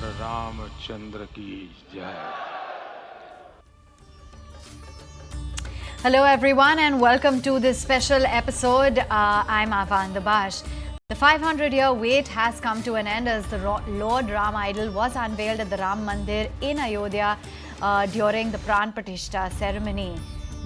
सियावर रामचंद्र की जय. Hello everyone and welcome to this special episode. I'm Avan Dabash. The 500-year wait has come to an end as the Lord Ram idol was unveiled at the Ram Mandir in Ayodhya during the Pran Pratishtha ceremony.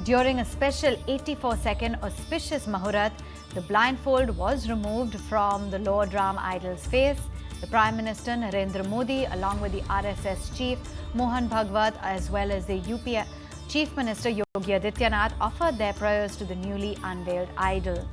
During a special 84-second auspicious Mahurat, the blindfold was removed from the Lord Ram idol's face. The Prime Minister Narendra Modi, along with the RSS chief Mohan Bhagwat, as well as the UP Chief Minister Yogi Adityanath, offered their prayers to the newly unveiled idol.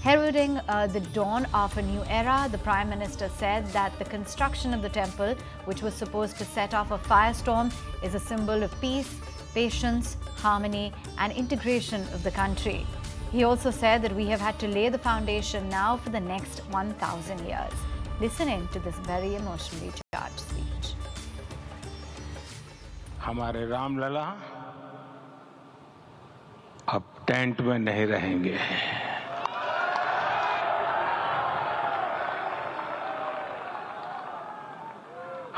Heralding the dawn of a new era, the Prime Minister said that the construction of the temple, which was supposed to set off a firestorm, is a symbol of peace, patience, harmony and integration of the country. He also said that we have had to lay the foundation now for the next 1,000 years. Listen in to this very emotionally charged speech. हमारे रामलला अब tent में नहीं रहेंगे.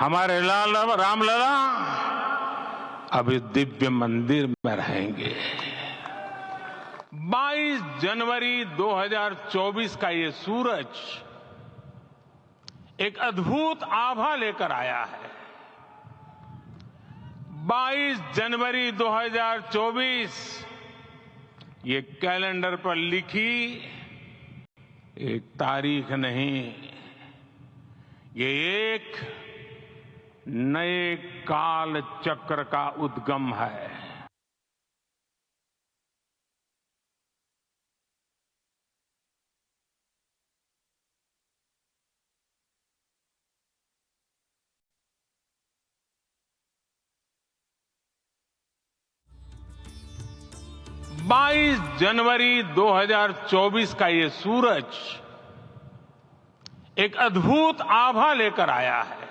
हमारे रामलला अब इस दिव्य मंदिर में रहेंगे. 22 जनवरी 2024 का ये सूरज एक अद्भुत आभा लेकर आया है. 22 जनवरी 2024 ये कैलेंडर पर लिखी एक तारीख नहीं, ये एक नए काल चक्र का उद्गम है. बाईस जनवरी 2024 का ये सूरज एक अद्भुत आभा लेकर आया है.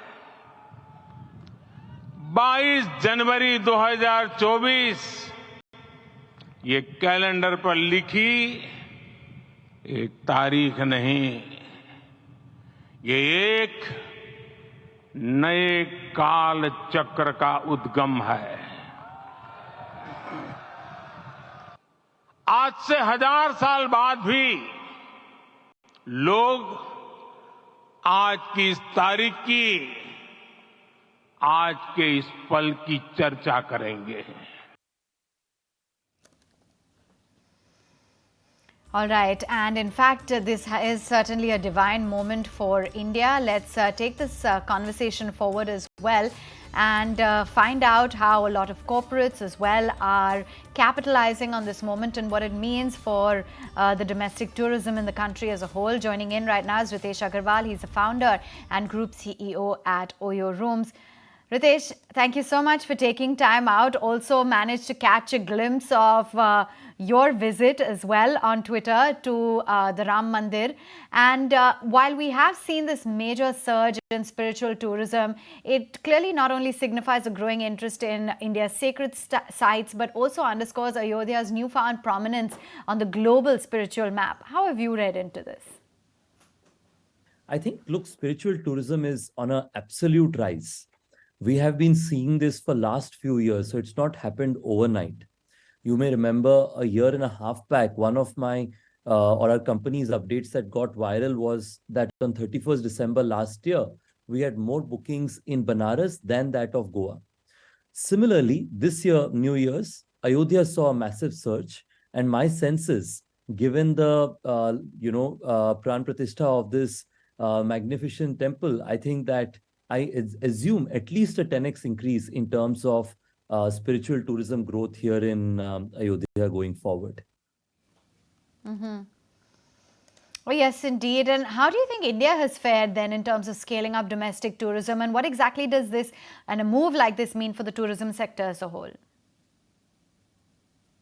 22 जनवरी 2024 ये कैलेंडर पर लिखी एक तारीख नहीं, ये एक नए काल चक्र का उद्गम है. आज से 1000 साल बाद भी लोग आज की इस तारीख की, आज के इस पल की चर्चा करेंगे. All right, and in fact, this is certainly a divine moment for India. Let's take this conversation forward as well and find out how a lot of corporates as well are capitalizing on this moment and what it means for the domestic tourism in the country as a whole. Joining in right now is Ritesh Agarwal. He's the founder and group CEO at Oyo Rooms. Ritesh, thank you so much for taking time out. Also managed to catch a glimpse of your visit as well on Twitter to the Ram Mandir. And while we have seen this major surge in spiritual tourism, it clearly not only signifies a growing interest in India's sacred sites, but also underscores Ayodhya's newfound prominence on the global spiritual map. How have you read into this? I think, look, spiritual tourism is on an absolute rise. We have been seeing this for last few years, so it's not happened overnight. You may remember a year and a half back, one of my or our company's updates that got viral was that on 31st December last year, we had more bookings in Banaras than that of Goa. Similarly, this year, New Year's, Ayodhya saw a massive surge, and my sense is, given the Pran Pratishtha of this magnificent temple, I think that I assume at least a 10x increase in terms of spiritual tourism growth here in Ayodhya going forward. Mm-hmm. Oh, yes, indeed. And how do you think India has fared then in terms of scaling up domestic tourism? And what exactly does this and a move like this mean for the tourism sector as a whole?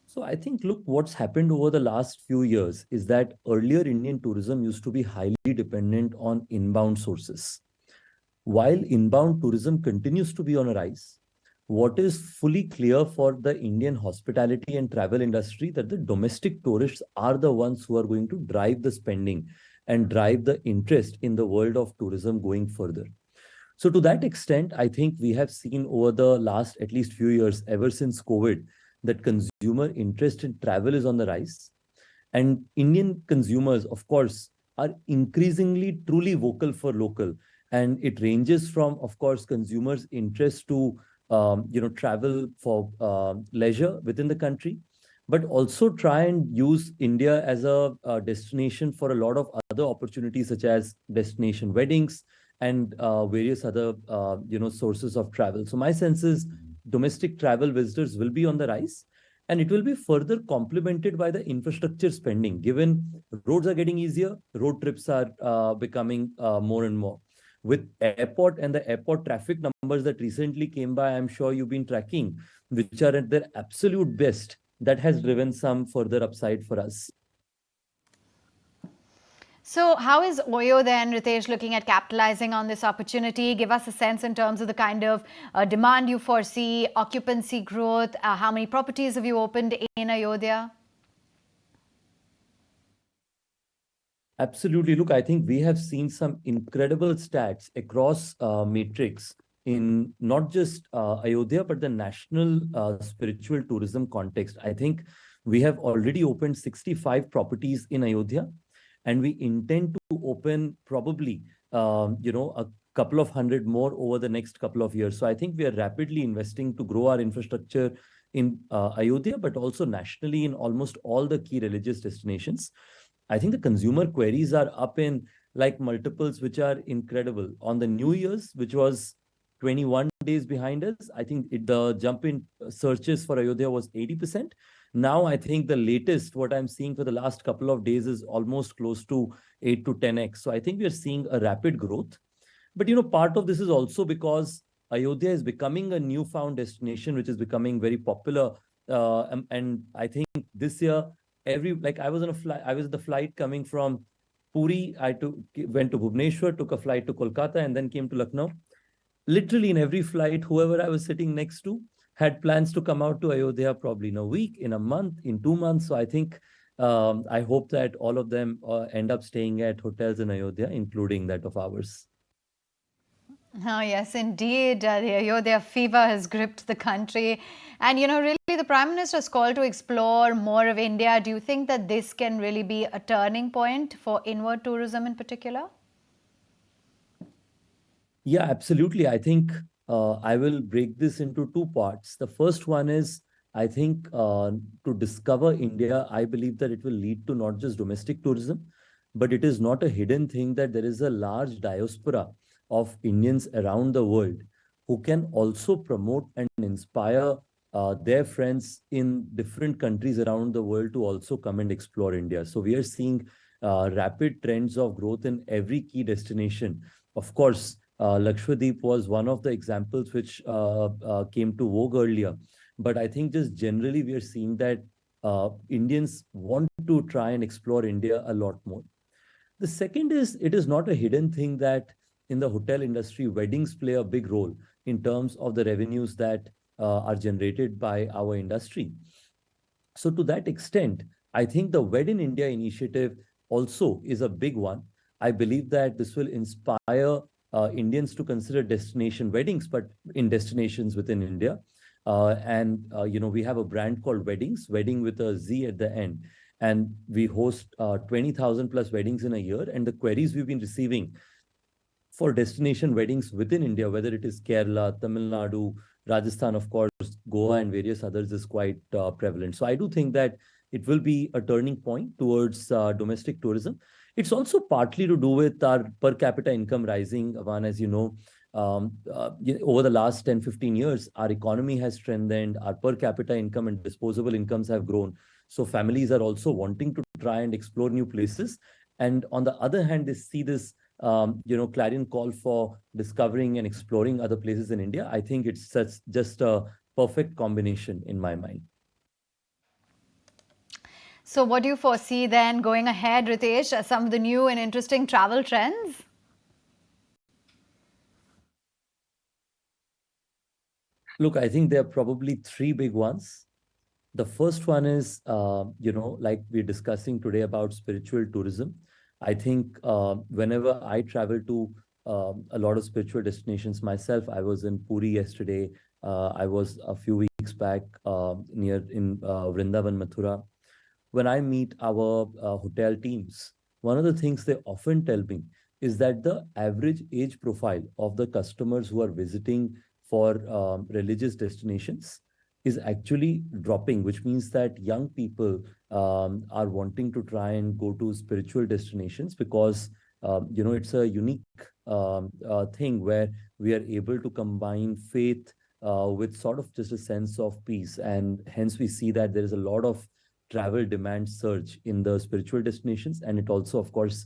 So I think, look, what's happened over the last few years is that earlier Indian tourism used to be highly dependent on inbound sources. While inbound tourism continues to be on a rise, what is fully clear for the Indian hospitality and travel industry that the domestic tourists are the ones who are going to drive the spending and drive the interest in the world of tourism going further. So to that extent, I think we have seen over the last at least few years, ever since COVID, that consumer interest in travel is on the rise. And Indian consumers, of course, are increasingly truly vocal for local. And it ranges from, of course, consumers' interest to travel for leisure within the country, but also try and use India as a destination for a lot of other opportunities, such as destination weddings and various other sources of travel. So my sense is domestic travel visitors will be on the rise, and it will be further complemented by the infrastructure spending. Given roads are getting easier, road trips are becoming more and more. With airport and the airport traffic numbers that recently came by, I'm sure you've been tracking, which are at their absolute best, that has driven some further upside for us. So, how is Oyo then, Ritesh, looking at capitalizing on this opportunity? Give us a sense in terms of the kind of demand you foresee, occupancy growth. How many properties have you opened in Ayodhya? Absolutely. Look, I think we have seen some incredible stats across matrix in not just Ayodhya, but the national spiritual tourism context. I think we have already opened 65 properties in Ayodhya, and we intend to open probably, a couple of hundred more over the next couple of years. So I think we are rapidly investing to grow our infrastructure in Ayodhya, but also nationally in almost all the key religious destinations. I think the consumer queries are up in like multiples, which are incredible. On the New Year's, which was 21 days behind us, I think the jump in searches for Ayodhya was 80%. Now, I think the latest, what I'm seeing for the last couple of days is almost close to 8 to 10x. So I think we are seeing a rapid growth. But, part of this is also because Ayodhya is becoming a newfound destination, which is becoming very popular. And I think this year, I was on a flight, I was the flight coming from Puri. Went to Bhubaneswar, took a flight to Kolkata, and then came to Lucknow. Literally in every flight, whoever I was sitting next to had plans to come out to Ayodhya probably in a week, in a month, in 2 months. So I think I hope that all of them end up staying at hotels in Ayodhya, including that of ours. Oh, yes, indeed. The Ayodhya fever has gripped the country. And, really, the Prime Minister has called to explore more of India. Do you think that this can really be a turning point for inward tourism in particular? Yeah, absolutely. I think I will break this into two parts. The first one is, I think to discover India, I believe that it will lead to not just domestic tourism, but it is not a hidden thing that there is a large diaspora of Indians around the world who can also promote and inspire their friends in different countries around the world to also come and explore India. So we are seeing rapid trends of growth in every key destination. Of course, Lakshadweep was one of the examples which came to vogue earlier. But I think just generally we are seeing that Indians want to try and explore India a lot more. The second is, it is not a hidden thing that in the hotel industry, weddings play a big role in terms of the revenues that are generated by our industry. So to that extent, I think the Wed in India initiative also is a big one. I believe that this will inspire Indians to consider destination weddings, but in destinations within India. We have a brand called Weddings, wedding with a Z at the end. And we host 20,000 plus weddings in a year. And the queries we've been receiving for destination weddings within India, whether it is Kerala, Tamil Nadu, Rajasthan, of course, Goa, and various others, is quite prevalent. So I do think that it will be a turning point towards domestic tourism. It's also partly to do with our per capita income rising, Avan, as you know. Over the last 10, 15 years, our economy has strengthened, our per capita income and disposable incomes have grown. So families are also wanting to try and explore new places. And on the other hand, they see this clarion call for discovering and exploring other places in India. I think it's just a perfect combination in my mind. So what do you foresee then going ahead, Ritesh, some of the new and interesting travel trends? Look, I think there are probably three big ones. The first one is, like we're discussing today about spiritual tourism. I think whenever I travel to a lot of spiritual destinations myself. I was in Puri yesterday. I was a few weeks back near in Vrindavan, Mathura. When I meet our hotel teams, one of the things they often tell me is that the average age profile of the customers who are visiting for religious destinations is actually dropping, which means that young people are wanting to try and go to spiritual destinations because it's a unique thing where we are able to combine faith with sort of just a sense of peace, and hence we see that there is a lot of travel demand surge in the spiritual destinations, and it also, of course,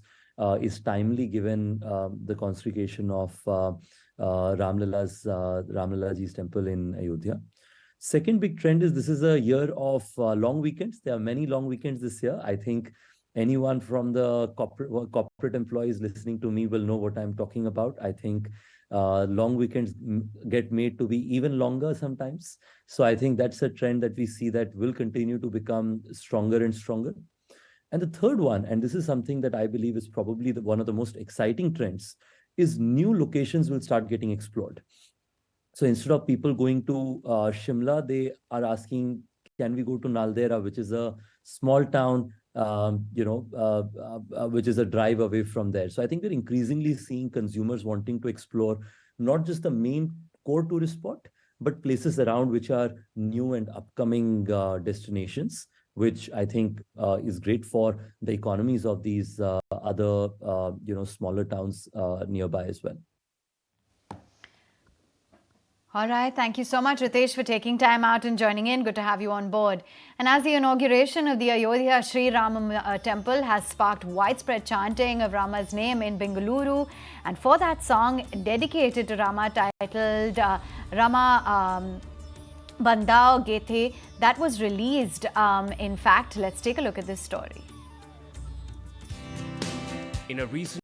is timely given the consecration of Ramlalaji's temple in Ayodhya. Second big trend is this is a year of long weekends. There are many long weekends this year. I think anyone from the corporate employees listening to me will know what I'm talking about. I think long weekends get made to be even longer sometimes. So I think that's a trend that we see that will continue to become stronger and stronger. And the third one, and this is something that I believe is probably one of the most exciting trends, is new locations will start getting explored. So instead of people going to Shimla, they are asking, can we go to Naldera, which is a small town, which is a drive away from there. So I think we're increasingly seeing consumers wanting to explore not just the main core tourist spot, but places around which are new and upcoming destinations, which I think is great for the economies of these other, smaller towns nearby as well. All right. Thank you so much, Ritesh, for taking time out and joining in. Good to have you on board. And as the inauguration of the Ayodhya Sri Rama temple has sparked widespread chanting of Rama's name in Bengaluru, and for that song dedicated to Rama titled Rama Bandao Gethe, that was released. In fact, let's take a look at this story. In a recent